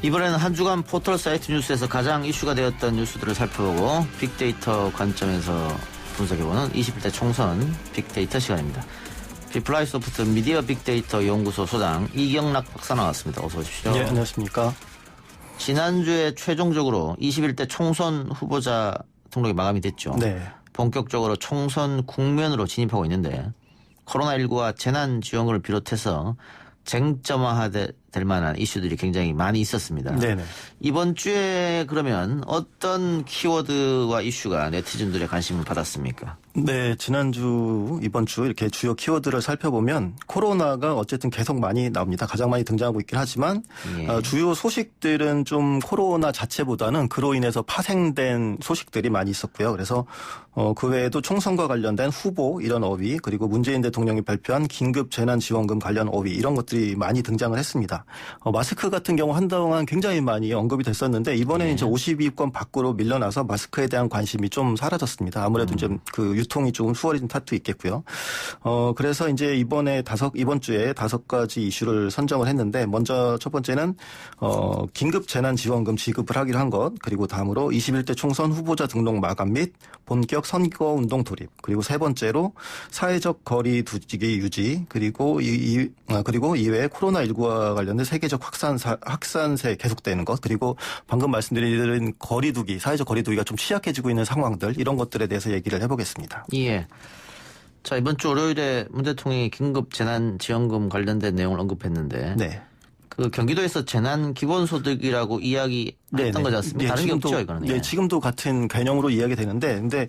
이번에는 한 주간 포털 사이트 뉴스에서 가장 이슈가 되었던 뉴스들을 살펴보고 빅데이터 관점에서 분석해보는 21대 총선 빅데이터 시간입니다. 비플라이소프트 미디어 빅데이터 연구소 소장 이경락 박사 나왔습니다. 어서 오십시오. 네, 안녕하십니까. 지난주에 최종적으로 21대 총선 후보자 등록이 마감이 됐죠. 네. 본격적으로 총선 국면으로 진입하고 있는데 코로나19와 재난지원금을 비롯해서 쟁점화될 만한 이슈들이 굉장히 많이 있었습니다. 네네. 이번 주에 그러면 어떤 키워드와 이슈가 네티즌들의 관심을 받았습니까? 네, 지난주, 이번 주 이렇게 주요 키워드를 살펴보면 코로나가 어쨌든 계속 많이 나옵니다. 가장 많이 등장하고 있긴 하지만 예. 주요 소식들은 좀 코로나 자체보다는 그로 인해서 파생된 소식들이 많이 있었고요. 그래서 그 외에도 총선과 관련된 후보 이런 어휘 그리고 문재인 대통령이 발표한 긴급 재난지원금 관련 어휘 이런 것들이 많이 등장을 했습니다. 마스크 같은 경우 한동안 굉장히 많이 언급이 됐었는데 이번에 이제 52위권 밖으로 밀려나서 마스크에 대한 관심이 좀 사라졌습니다. 아무래도 이제 그 유통이 조금 수월해진 탓도 있겠고요. 그래서 이제 이번 주에 5가지 이슈를 선정을 했는데 먼저 첫 번째는 긴급 재난지원금 지급을 하기로 한 것, 그리고 다음으로 21대 총선 후보자 등록 마감 및 본격 선거운동 돌입, 그리고 세 번째로 사회적 거리 두기 유지, 그리고 이외에 코로나19와 관련된 세계적 확산세 계속되는 것, 그리고 방금 말씀드린 거리두기, 사회적 거리두기가 좀 취약해지고 있는 상황들 이런 것들에 대해서 얘기를 해보겠습니다. 예. 자, 이번 주 월요일에 문 대통령이 긴급 재난지원금 관련된 내용을 언급했는데 네. 그 경기도에서 재난 기본소득이라고 이야기했던 거지 않습니까? 네, 다른 게 지금도, 없죠, 이거는. 네, 지금도 같은 개념으로 이야기되는데, 근데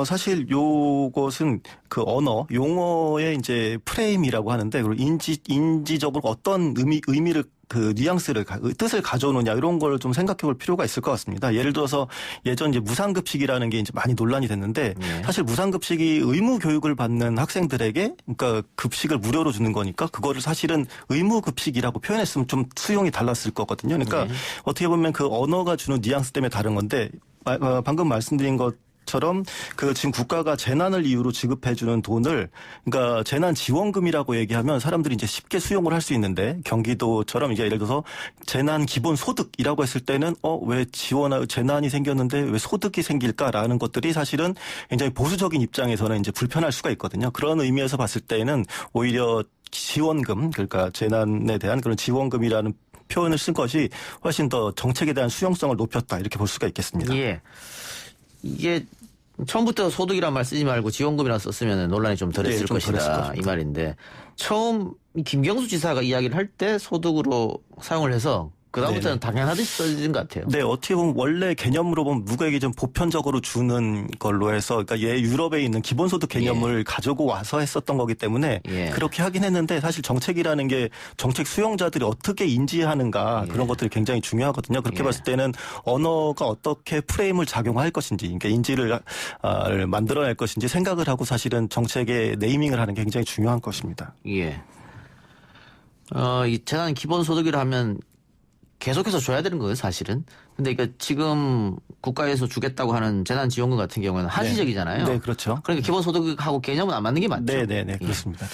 사실 요것은 그 용어의 이제 프레임이라고 하는데, 그리고 인지적으로 어떤 의미를 그 뉘앙스를 뜻을 가져오느냐 이런 걸 좀 생각해 볼 필요가 있을 것 같습니다. 예를 들어서 예전 이제 무상급식이라는 게 이제 많이 논란이 됐는데 사실 무상급식이 의무 교육을 받는 학생들에게 그러니까 급식을 무료로 주는 거니까 그거를 사실은 의무급식이라고 표현했으면 좀 수용이 달랐을 거거든요. 그러니까 어떻게 보면 그 언어가 주는 뉘앙스 때문에 다른 건데 방금 말씀드린 것처럼 그 지금 국가가 재난을 이유로 지급해주는 돈을 그러니까 재난지원금이라고 얘기하면 사람들이 이제 쉽게 수용을 할 수 있는데 경기도처럼 이제 예를 들어서 재난 기본 소득이라고 했을 때는 왜 재난이 생겼는데 왜 소득이 생길까라는 것들이 사실은 굉장히 보수적인 입장에서는 이제 불편할 수가 있거든요. 그런 의미에서 봤을 때는 오히려 지원금 그러니까 재난에 대한 그런 지원금이라는 표현을 쓴 것이 훨씬 더 정책에 대한 수용성을 높였다 이렇게 볼 수가 있겠습니다. 예. 이게 처음부터 소득이란 말 쓰지 말고 지원금이라 썼으면 논란이 좀 덜했을 것이다 이 말인데 처음 김경수 지사가 이야기를 할 때 소득으로 사용을 해서 그다음부터는 당연하듯이 써지는 것 같아요. 네, 어떻게 보면 원래 개념으로 보면 누구에게 좀 보편적으로 주는 걸로 해서 그러니까 유럽에 있는 기본소득 개념을 가지고 와서 했었던 거기 때문에 그렇게 하긴 했는데 사실 정책이라는 게 정책 수용자들이 어떻게 인지하는가 그런 것들이 굉장히 중요하거든요. 그렇게 봤을 때는 언어가 어떻게 프레임을 작용할 것인지 그러니까 인지를 만들어낼 것인지 생각을 하고 사실은 정책의 네이밍을 하는 게 굉장히 중요한 것입니다. 예. 이 재난 기본소득이라 하면 계속해서 줘야 되는 거예요, 사실은. 근데 그러니까 지금 국가에서 주겠다고 하는 재난지원금 같은 경우는 한시적이잖아요. 네, 그렇죠. 그러니까 기본소득하고 개념은 안 맞는 게 맞죠. 네, 그렇습니다.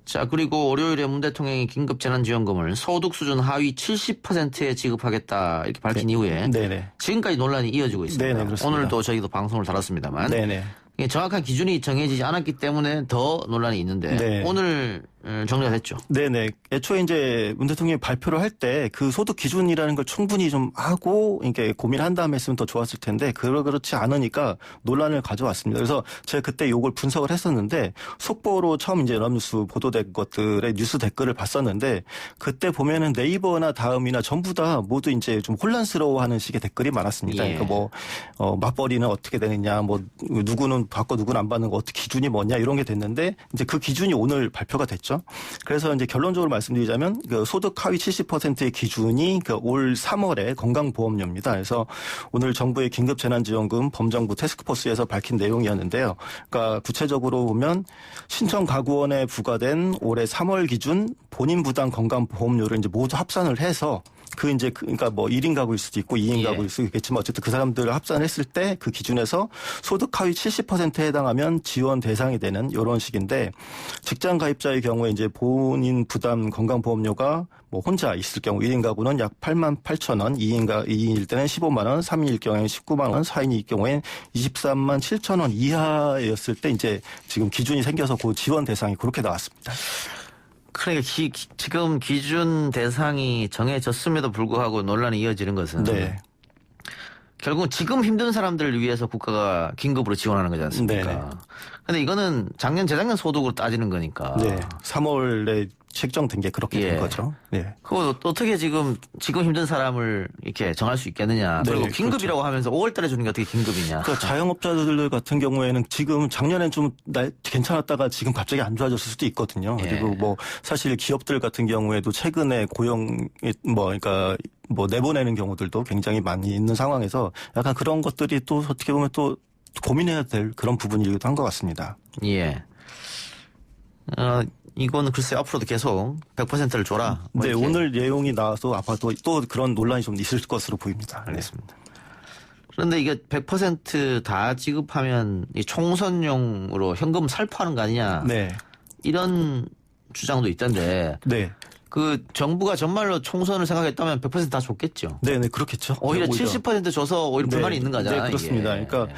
자, 그리고 월요일에 문 대통령이 긴급 재난지원금을 소득 수준 하위 70%에 지급하겠다 이렇게 밝힌 이후에 지금까지 논란이 이어지고 있습니다. 네, 그렇습니다. 오늘도 저희도 방송을 다뤘습니다만 정확한 기준이 정해지지 않았기 때문에 더 논란이 있는데 오늘 정리가 됐죠. 네네. 애초에 이제 문 대통령이 발표를 할 때 그 소득 기준이라는 걸 충분히 좀 하고 이렇게 고민한 다음에 했으면 더 좋았을 텐데 그렇지 않으니까 논란을 가져왔습니다. 그래서 제가 그때 요걸 분석을 했었는데 속보로 처음 이제 연합뉴스 보도된 것들의 뉴스 댓글을 봤었는데 그때 보면은 네이버나 다음이나 전부 다 모두 이제 좀 혼란스러워하는 식의 댓글이 많았습니다. 그러니까 뭐 맞벌이는 어떻게 되느냐, 뭐 누구는 받고 누구는 안 받는 거 어떻게 기준이 뭐냐 이런 게 됐는데 이제 그 기준이 오늘 발표가 됐죠. 그래서 이제 결론적으로 말씀드리자면 그 소득 하위 70%의 기준이 그 올 3월에 건강보험료입니다. 그래서 오늘 정부의 긴급재난지원금 범정부 태스크포스에서 밝힌 내용이었는데요. 그러니까 구체적으로 보면 신청 가구원에 부과된 올해 3월 기준 본인 부담 건강보험료를 이제 모두 합산을 해서 그러니까 뭐 1인 가구일 수도 있고 2인 가구일 수도 있겠지만 어쨌든 그 사람들을 합산했을 때 그 기준에서 소득 하위 70%에 해당하면 지원 대상이 되는 이런 식인데 직장 가입자의 경우에 이제 본인 부담 건강보험료가 뭐 혼자 있을 경우 1인 가구는 약 88,000원, 2인일 때는 15만 원, 3인일 경우에는 19만 원, 4인일 경우에는 23만 7천 원 이하였을 때 이제 지금 기준이 생겨서 그 지원 대상이 그렇게 나왔습니다. 그러니까 지금 기준 대상이 정해졌음에도 불구하고 논란이 이어지는 것은 네. 결국은 지금 힘든 사람들을 위해서 국가가 긴급으로 지원하는 거지 않습니까? 그런데 이거는 재작년 소득으로 따지는 거니까. 네. 3월에 책정된 게 그렇게 된 거죠. 네. 그거 어떻게 지금 힘든 사람을 이렇게 정할 수 있겠느냐. 그리고 네, 긴급이라고 그렇죠. 하면서 5월 달에 주는 게 어떻게 긴급이냐. 그러니까 자영업자들 같은 경우에는 지금 작년엔 좀 괜찮았다가 지금 갑자기 안 좋아졌을 수도 있거든요. 그리고 뭐 사실 기업들 같은 경우에도 최근에 그러니까 내보내는 경우들도 굉장히 많이 있는 상황에서 약간 그런 것들이 또 어떻게 보면 또 고민해야 될 그런 부분이기도 한 것 같습니다. 예. 이거는 글쎄 앞으로도 계속 100%를 줘라. 뭐 네, 이렇게. 오늘 내용이 나와서 아마도 또 그런 논란이 좀 있을 것으로 보입니다. 알겠습니다. 그런데 이게 100% 지급하면 이 총선용으로 현금 살포하는 거 아니냐. 네. 이런 주장도 있던데. 네. 그 정부가 정말로 총선을 생각했다면 100%다 줬겠죠. 네, 그렇겠죠. 오히려 70% 줘서 오히려 불만이 있는 거잖아요. 네, 그렇습니다. 이게. 그러니까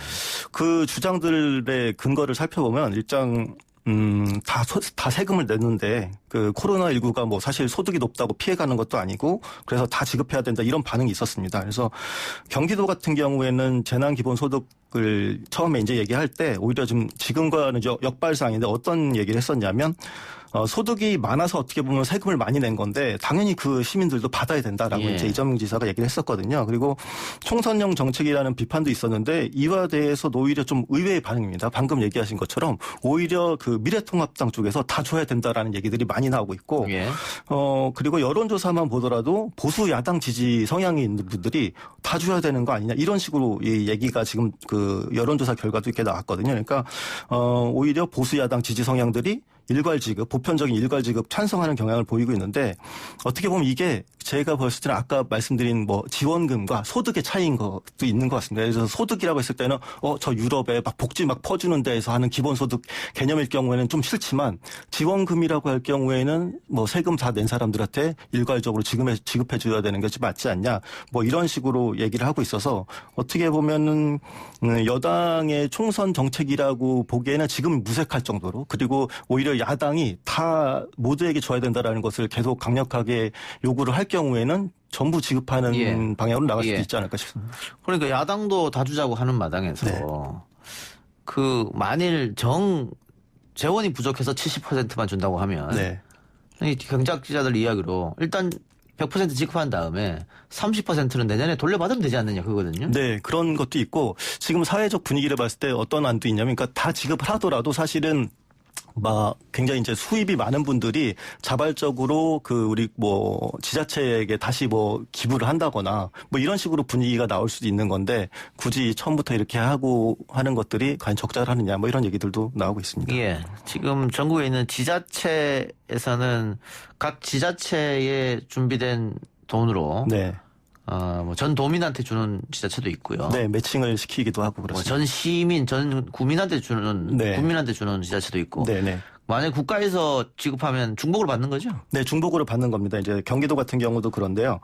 그 주장들의 근거를 살펴보면 일단 다 세금을 냈는데 그 코로나19가 뭐 사실 소득이 높다고 피해가는 것도 아니고 그래서 다 지급해야 된다 이런 반응이 있었습니다. 그래서 경기도 같은 경우에는 재난기본소득을 처음에 이제 얘기할 때 오히려 좀 지금과는 역발상인데 어떤 얘기를 했었냐면 소득이 많아서 어떻게 보면 세금을 많이 낸 건데 당연히 그 시민들도 받아야 된다라고 이제 이재명 지사가 얘기를 했었거든요. 그리고 총선용 정책이라는 비판도 있었는데 이와 대해서 오히려 좀 의외의 반응입니다. 방금 얘기하신 것처럼 오히려 그 미래통합당 쪽에서 다 줘야 된다라는 얘기들이 많이 나오고 있고 그리고 여론조사만 보더라도 보수 야당 지지 성향이 있는 분들이 다 줘야 되는 거 아니냐 이런 식으로 이 얘기가 지금 그 여론조사 결과도 이렇게 나왔거든요. 그러니까 오히려 보수 야당 지지 성향들이 일괄지급, 보편적인 일괄지급 찬성하는 경향을 보이고 있는데 어떻게 보면 이게 제가 봤을 때는 아까 말씀드린 뭐 지원금과 소득의 차이인 것도 있는 것 같습니다. 그래서 소득이라고 했을 때는 저 유럽에 막 복지 막 퍼주는 데에서 하는 기본소득 개념일 경우에는 좀 싫지만 지원금이라고 할 경우에는 뭐 세금 다 낸 사람들한테 일괄적으로 지급해 줘야 되는 것이 맞지 않냐 뭐 이런 식으로 얘기를 하고 있어서 어떻게 보면은 여당의 총선 정책이라고 보기에는 지금 무색할 정도로 그리고 오히려 야당이 다 모두에게 줘야 된다라는 것을 계속 강력하게 요구를 할 경우에는 전부 지급하는 방향으로 나갈 수도 있지 않을까 싶습니다. 그러니까 야당도 다 주자고 하는 마당에서 그 만일 재원이 부족해서 70%만 준다고 하면 이 경작지자들 이야기로 일단 100% 지급한 다음에 30%는 내년에 돌려받으면 되지 않느냐 그거거든요. 네, 그런 것도 있고 지금 사회적 분위기를 봤을 때 어떤 안도 있냐면 그러니까 다 지급을 하더라도 사실은 막 굉장히 이제 수입이 많은 분들이 자발적으로 그 우리 뭐 지자체에게 다시 뭐 기부를 한다거나 뭐 이런 식으로 분위기가 나올 수도 있는 건데 굳이 처음부터 이렇게 하고 하는 것들이 과연 적절하느냐 뭐 이런 얘기들도 나오고 있습니다. 예. 지금 전국에 있는 지자체에서는 각 지자체에 준비된 돈으로 뭐 전 도민한테 주는 지자체도 있고요. 네, 매칭을 시키기도 하고 그렇습니다. 전 시민, 전 국민한테 주는 국민한테 주는 지자체도 있고. 만약 국가에서 지급하면 중복으로 받는 거죠? 네, 중복으로 받는 겁니다. 이제 경기도 같은 경우도 그런데요.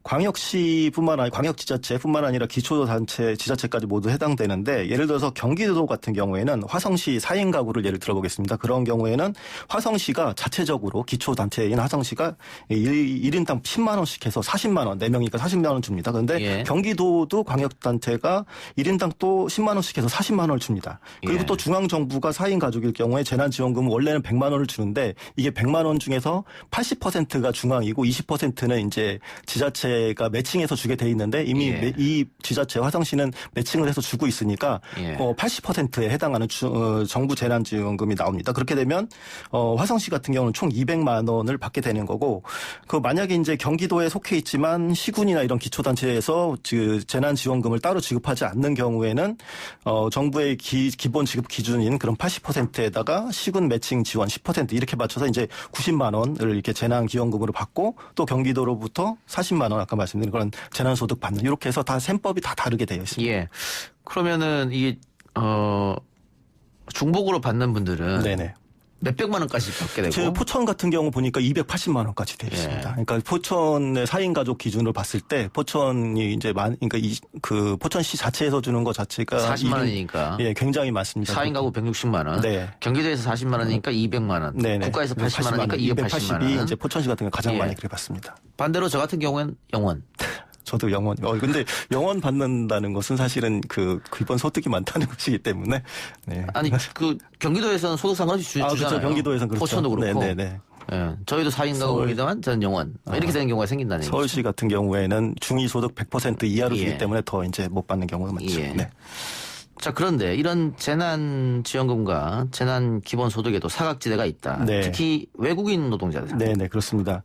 광역시뿐만 아니라 광역지자체뿐만 아니라 기초단체, 지자체까지 모두 해당되는데 예를 들어서 경기도 같은 경우에는 화성시 4인 가구를 예를 들어보겠습니다. 그런 경우에는 화성시가 자체적으로 기초단체인 화성시가 1인당 10만 원씩 해서 40만 원, 4명이니까 40만 원 줍니다. 그런데 경기도도 광역단체가 1인당 또 10만 원씩 해서 40만 원을 줍니다. 그리고 또 중앙정부가 4인 가족일 경우에 재난지원금은 원래는 100만 원을 주는데 이게 100만 원 중에서 80%가 중앙이고 20%는 이제 지자체가 매칭해서 주게 돼 있는데 이미 이 지자체 화성시는 매칭을 해서 주고 있으니까 80%에 해당하는 정부 재난지원금이 나옵니다. 그렇게 되면 화성시 같은 경우는 총 200만 원을 받게 되는 거고 그 만약에 이제 경기도에 속해 있지만 시군이나 이런 기초단체에서 재난지원금을 따로 지급하지 않는 경우에는 정부의 기본 지급 기준인 그런 80%에다 거기다가 시군 매칭 지원 10% 이렇게 맞춰서 이제 90만 원을 이렇게 재난기원금으로 받고 또 경기도로부터 40만 원 아까 말씀드린 그런 재난소득 받는 이렇게 해서 다 셈법이 다 다르게 되어 있습니다. 예. 그러면은 이게 중복으로 받는 분들은 네네. 몇백만 원까지 받게 되고. 제 포천 같은 경우 보니까 280만 원까지 되어 있습니다. 예. 그러니까 포천의 4인 가족 기준으로 봤을 때 포천이 이제 그러니까 그 포천시 자체에서 주는 것 자체가 40만 원이니까. 예, 굉장히 많습니다. 4인 가구 160만 원. 네. 경기도에서 40만 원이니까 200만 원. 네네. 국가에서 80만 원이니까 280만 원. 280이 이제 포천시 같은 경우 가장 예. 많이 그래 받습니다. 반대로 저 같은 경우엔 영원. 저도 영원. 근데 영원 받는다는 것은 사실은 그 기본 소득이 많다는 것이기 때문에. 네. 아니 그 경기도에서는 소득 상관없이 주잖아요. 그렇죠. 경기도에서는 그렇죠. 포천도 그렇고. 네네네. 예, 저희도 4인 가구입니다만 저는 영원. 이렇게 되는 경우가 생긴다는 얘기죠. 서울시 같은 경우에는 중위소득 100% 이하로 주기 예. 때문에 더 이제 못 받는 경우가 많죠. 예. 네. 자, 그런데 이런 재난지원금과 재난기본소득에도 사각지대가 있다. 네. 특히 외국인 노동자들. 네네, 그렇습니다.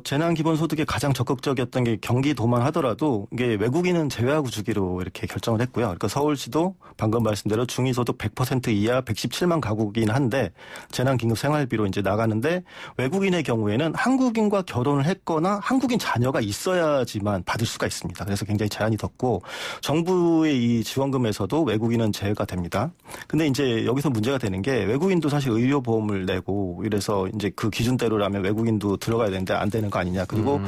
재난기본소득에 가장 적극적이었던 게 경기도만 하더라도 이게 외국인은 제외하고 주기로 이렇게 결정을 했고요. 그러니까 서울시도 방금 말씀대로 중위소득 100% 이하 117만 가구긴 한데 재난긴급 생활비로 이제 나가는데 외국인의 경우에는 한국인과 결혼을 했거나 한국인 자녀가 있어야지만 받을 수가 있습니다. 그래서 굉장히 제한이 뒀고 정부의 이 지원금에서도 외국인은 제외가 됩니다. 근데 이제 여기서 문제가 되는 게 외국인도 사실 의료보험을 내고 이래서 이제 그 기준대로라면 외국인도 들어가야 되는데 안 되는 거 아니냐. 그리고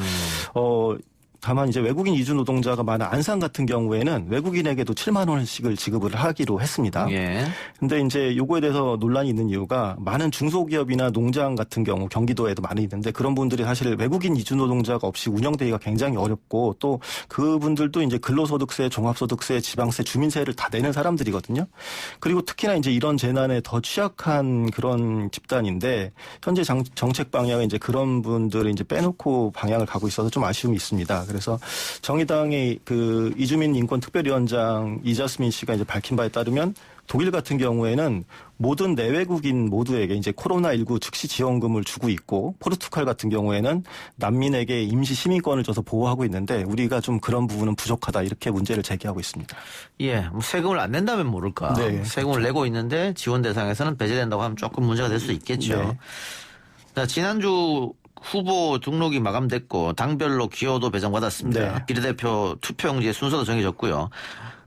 다만 이제 외국인 이주 노동자가 많은 안산 같은 경우에는 외국인에게도 7만 원씩을 지급을 하기로 했습니다. 예. 근데 이제 요거에 대해서 논란이 있는 이유가 많은 중소기업이나 농장 같은 경우 경기도에도 많이 있는데 그런 분들이 사실 외국인 이주 노동자가 없이 운영되기가 굉장히 어렵고 또 그분들도 이제 근로소득세, 종합소득세, 지방세, 주민세를 다 내는 사람들이거든요. 그리고 특히나 이제 이런 재난에 더 취약한 그런 집단인데 현재 정책 방향은 이제 그런 분들을 이제 빼놓고 방향을 가고 있어서 좀 아쉬움이 있습니다. 그래서 정의당의 그 이주민 인권특별위원장 이자스민 씨가 이제 밝힌 바에 따르면 독일 같은 경우에는 모든 내외국인 모두에게 이제 코로나19 즉시 지원금을 주고 있고 포르투갈 같은 경우에는 난민에게 임시 시민권을 줘서 보호하고 있는데 우리가 좀 그런 부분은 부족하다 이렇게 문제를 제기하고 있습니다. 예. 뭐 세금을 안 낸다면 모를까. 네, 세금을 그렇죠. 내고 있는데 지원 대상에서는 배제된다고 하면 조금 문제가 될 수 있겠죠. 네. 자, 지난주 후보 등록이 마감됐고 당별로 기호도 배정받았습니다. 네. 비례대표 투표용지의 순서도 정해졌고요.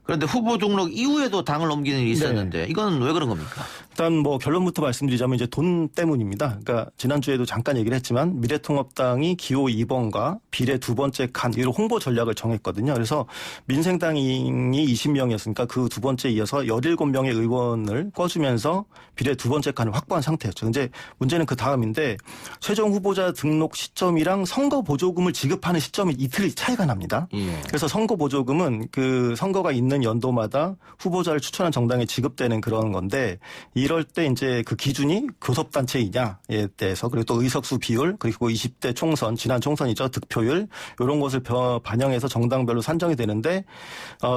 그런데 후보 등록 이후에도 당을 옮기는 일이 있었는데 이건 왜 그런 겁니까? 일단 뭐 결론부터 말씀드리자면 이제 돈 때문입니다. 그러니까 지난주에도 잠깐 얘기를 했지만 미래통합당이 기호 2번과 비례 두 번째 칸 이런 홍보 전략을 정했거든요. 그래서 민생당이 20명이었으니까 그 두 번째 이어서 17명의 의원을 꿔주면서 비례 두 번째 칸을 확보한 상태였죠. 근데 문제는 그 다음인데 최종 후보자 등록 시점이랑 선거 보조금을 지급하는 시점이 이틀 차이가 납니다. 예. 그래서 선거 보조금은 그 선거가 있는 연도마다 후보자를 추천한 정당에 지급되는 그런 건데 이럴 때 이제 그 기준이 교섭단체이냐에 대해서 그리고 또 의석수 비율 그리고 20대 총선 지난 총선이죠 득표율 이런 것을 반영해서 정당별로 산정이 되는데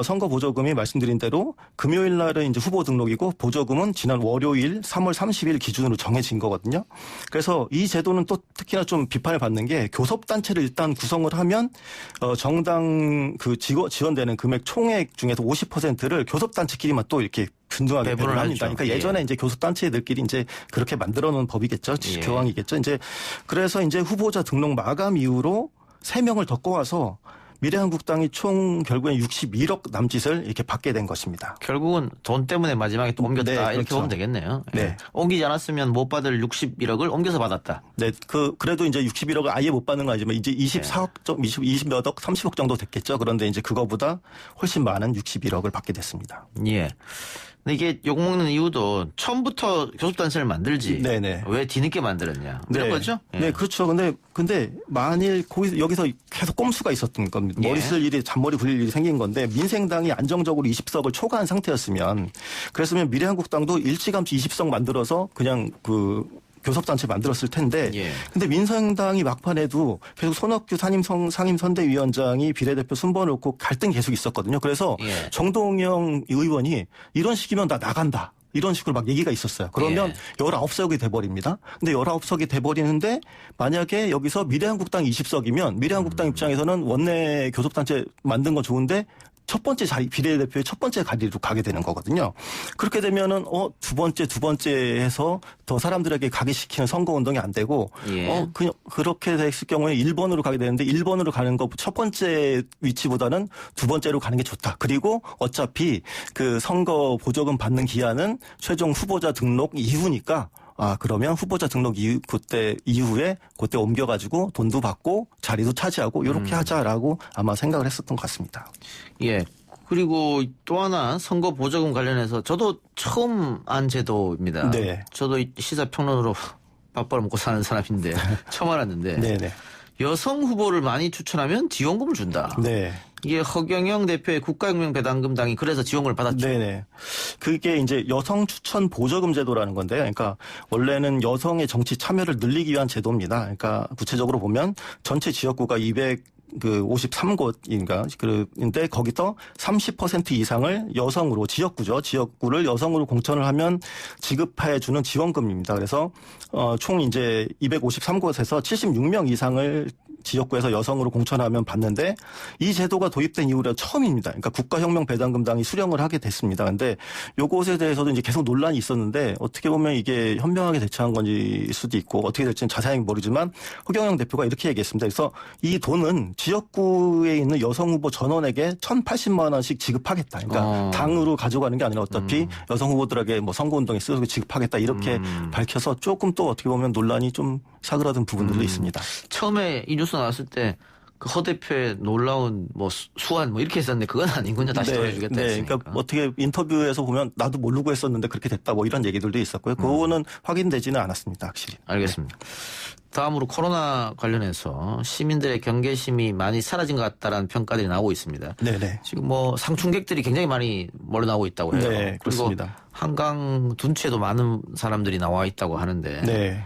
선거 보조금이 말씀드린 대로 금요일 날은 이제 후보 등록이고 보조금은 지난 월요일 3월 30일 기준으로 정해진 거거든요. 그래서 이 제도는 또 특히나 좀 비판을 받는 게 교섭단체를 일단 구성을 하면 정당 그 지원되는 금액 총액 중에서 50%를 교섭단체끼리만 또 이렇게 균등하게 배분을 합니다. 그러니까 예전에 이제 교섭단체들끼리 이제 그렇게 만들어 놓은 법이겠죠. 교황이겠죠. 이제 그래서 이제 후보자 등록 마감 이후로 3명을 더 꼬아서 미래한국당이 총 결국엔 61억 남짓을 이렇게 받게 된 것입니다. 결국은 돈 때문에 마지막에 또 옮겼다 네, 이렇게 그렇죠. 보면 되겠네요. 예. 네. 옮기지 않았으면 못 받을 61억을 옮겨서 받았다. 네, 그래도 이제 61억을 아예 못 받는 건 아니지만 이제 24억 정, 20몇 억, 30억 정도 됐겠죠. 그런데 이제 그거보다 훨씬 많은 61억을 받게 됐습니다. 예. 근데 이게 욕먹는 이유도 처음부터 교섭단체를 만들지. 네네. 왜 뒤늦게 만들었냐. 이런 거죠? 예. 네, 그렇죠. 근데 만일 여기서 계속 꼼수가 있었던 겁니다. 예. 머리 쓸 일이 잔머리 굴릴 일이 생긴 건데 민생당이 안정적으로 20석을 초과한 상태였으면 그랬으면 미래한국당도 일찌감치 20석 만들어서 그냥 교섭단체 만들었을 텐데 예. 근데 민생당이 막판에도 계속 손학규 상임선대위원장이 비례대표 순번 놓고 갈등이 계속 있었거든요. 그래서 예. 정동영 의원이 이런 식이면 나 나간다. 이런 식으로 막 얘기가 있었어요. 그러면 19석이 돼버립니다. 근데 19석이 돼버리는데 만약에 여기서 미래한국당 20석이면 미래한국당 입장에서는 원내 교섭단체 만든 건 좋은데 첫 번째 자리, 비례대표의 첫 번째 자리로 가게 되는 거거든요. 그렇게 되면은, 두 번째 해서 더 사람들에게 가게시키는 선거운동이 안 되고, 예. 그냥 그렇게 됐을 경우에 1번으로 가게 되는데 1번으로 가는 거 첫 번째 위치보다는 두 번째로 가는 게 좋다. 그리고 어차피 그 선거 보조금 받는 기한은 최종 후보자 등록 이후니까 그러면 후보자 등록 그때 이후에 그때 옮겨가지고 돈도 받고 자리도 차지하고 이렇게 하자라고 아마 생각을 했었던 것 같습니다. 예. 그리고 또 하나 선거 보조금 관련해서 저도 처음 안 제도입니다. 네. 저도 시사평론으로 밥 벌어먹고 사는 사람인데 처음 알았는데 네네. 여성 후보를 많이 추천하면 지원금을 준다. 네. 이게 허경영 대표의 국가혁명배당금당이 그래서 지원금을 받았죠. 네네. 그게 이제 여성 추천 보조금 제도라는 건데요. 그러니까 원래는 여성의 정치 참여를 늘리기 위한 제도입니다. 그러니까 구체적으로 보면 전체 지역구가 253곳인가 그런데 거기서 30% 이상을 여성으로 지역구를 여성으로 공천을 하면 지급해 주는 지원금입니다. 그래서 총 이제 253곳에서 76명 이상을 지역구에서 여성으로 공천하면 받는데 이 제도가 도입된 이후로 처음입니다. 그러니까 국가혁명배당금당이 수령을 하게 됐습니다. 근데 요것에 대해서도 이제 계속 논란이 있었는데 어떻게 보면 이게 현명하게 대처한 건지 수도 있고 어떻게 될지는 자세히 모르지만 허경영 대표가 이렇게 얘기했습니다. 그래서 이 돈은 지역구에 있는 여성 후보 전원에게 1,080만 원씩 지급하겠다. 그러니까 당으로 가져가는 게 아니라 어차피 여성 후보들에게 뭐 선거운동에 쓰고 지급하겠다 이렇게 밝혀서 조금 또 어떻게 보면 논란이 좀 사그라든 부분들도 있습니다. 처음에 이 뉴스 나왔을 때 그 허 대표의 놀라운 뭐 수완 뭐 이렇게 했었는데 그건 아니군요. 다시 돌려주겠다 했으니까. 그러니까 어떻게 인터뷰에서 보면 나도 모르고 했었는데 그렇게 됐다 뭐 이런 얘기들도 있었고요. 그거는 확인되지는 않았습니다. 확실히. 알겠습니다. 다음으로 코로나 관련해서 시민들의 경계심이 많이 사라진 것 같다라는 평가들이 나오고 있습니다. 네네. 지금 뭐 상충객들이 굉장히 많이 몰려 나오고 있다고 해요. 네, 그렇습니다. 그리고 한강 둔치에도 많은 사람들이 나와 있다고 하는데 네.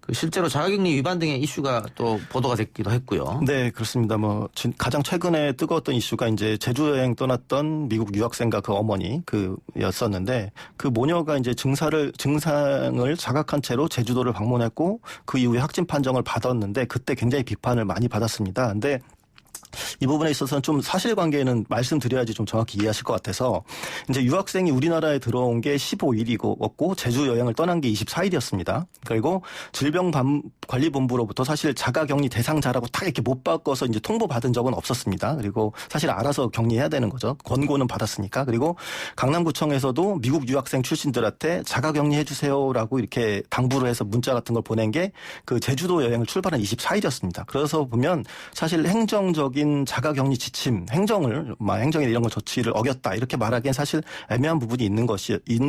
그 실제로 자가격리 위반 등의 이슈가 또 보도가 됐기도 했고요. 네, 그렇습니다. 뭐 가장 최근에 뜨거웠던 이슈가 이제 제주 여행 떠났던 미국 유학생과 그 어머니 그였었는데 그 모녀가 이제 증상을 자각한 채로 제주도를 방문했고 그 이후에 확진 판정을 받았는데 그때 굉장히 비판을 많이 받았습니다. 근데 이 부분에 있어서는 좀 사실관계는 말씀드려야지 좀 정확히 이해하실 것 같아서 이제 유학생이 우리나라에 들어온 게 15일이었고 제주 여행을 떠난 게 24일이었습니다. 그리고 질병관리본부로부터 사실 자가격리 대상자라고 딱 이렇게 못 바꿔서 이제 통보받은 적은 없었습니다. 그리고 사실 알아서 격리해야 되는 거죠. 권고는 받았으니까. 그리고 강남구청에서도 미국 유학생 출신들한테 자가격리해 주세요라고 이렇게 당부를 해서 문자 같은 걸 보낸 게 그 제주도 여행을 출발한 24일이었습니다. 그래서 보면 사실 행정적인 자가격리 지침, 행정이나 이런 거 조치를 어겼다 이렇게 말하기엔 사실 애매한 부분이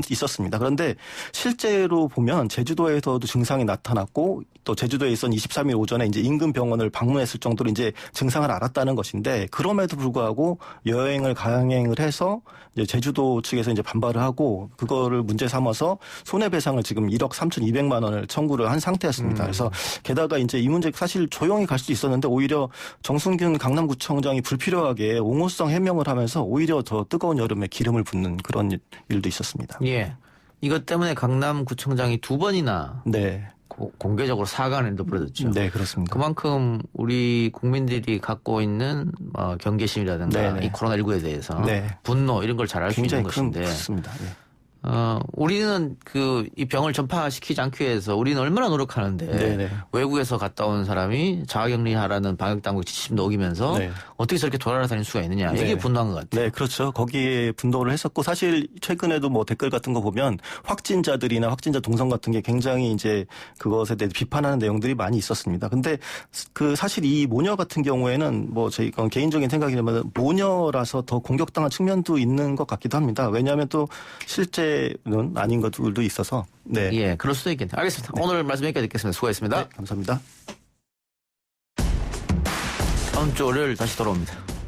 있었습니다. 그런데 실제로 보면 제주도에서도 증상이 나타났고 또 제주도에 있던 23일 오전에 이제 인근 병원을 방문했을 정도로 이제 증상을 알았다는 것인데 그럼에도 불구하고 여행을 강행을 해서 이제 제주도 측에서 이제 반발을 하고 그거를 문제 삼아서 손해배상을 지금 1억 3,200만 원을 청구를 한 상태였습니다. 그래서 게다가 이제 이 문제 사실 조용히 갈 수 있었는데 오히려 정순균 강남구청장이 불필요하게 옹호성 해명을 하면서 오히려 더 뜨거운 여름에 기름을 붓는 그런 일도 있었습니다. 예. 이것 때문에 강남구청장이 두 번이나 네. 공개적으로 사과하는 일도 벌어졌죠. 네, 그렇습니다. 그만큼 우리 국민들이 갖고 있는 경계심이라든가 네네. 이 코로나19에 대해서 네. 분노 이런 걸 잘 알 수 있는 것인데 그렇습니다. 네. 우리는 이 병을 전파시키지 않기 위해서 우리는 얼마나 노력하는데 네네. 외국에서 갔다 온 사람이 자가격리하라는 방역당국 지침도 어기면서 네. 어떻게 저렇게 돌아다닐 수가 있느냐. 이게 네. 분노한 것 같아요. 네, 그렇죠. 거기에 분노를 했었고 사실 최근에도 뭐 댓글 같은 거 보면 확진자들이나 확진자 동선 같은 게 굉장히 이제 그것에 대해 비판하는 내용들이 많이 있었습니다. 근데 그 사실 이 모녀 같은 경우에는 뭐 저희 개인적인 생각이라면 모녀라서 더 공격당한 측면도 있는 것 같기도 합니다. 왜냐하면 또 실제는 아닌 것들도 있어서. 네. 예, 그럴 수도 있겠네요. 알겠습니다. 네. 오늘 말씀 여기까지 듣겠습니다. 수고했습니다. 네, 감사합니다. 다음 주 월요일 다시 돌아옵니다.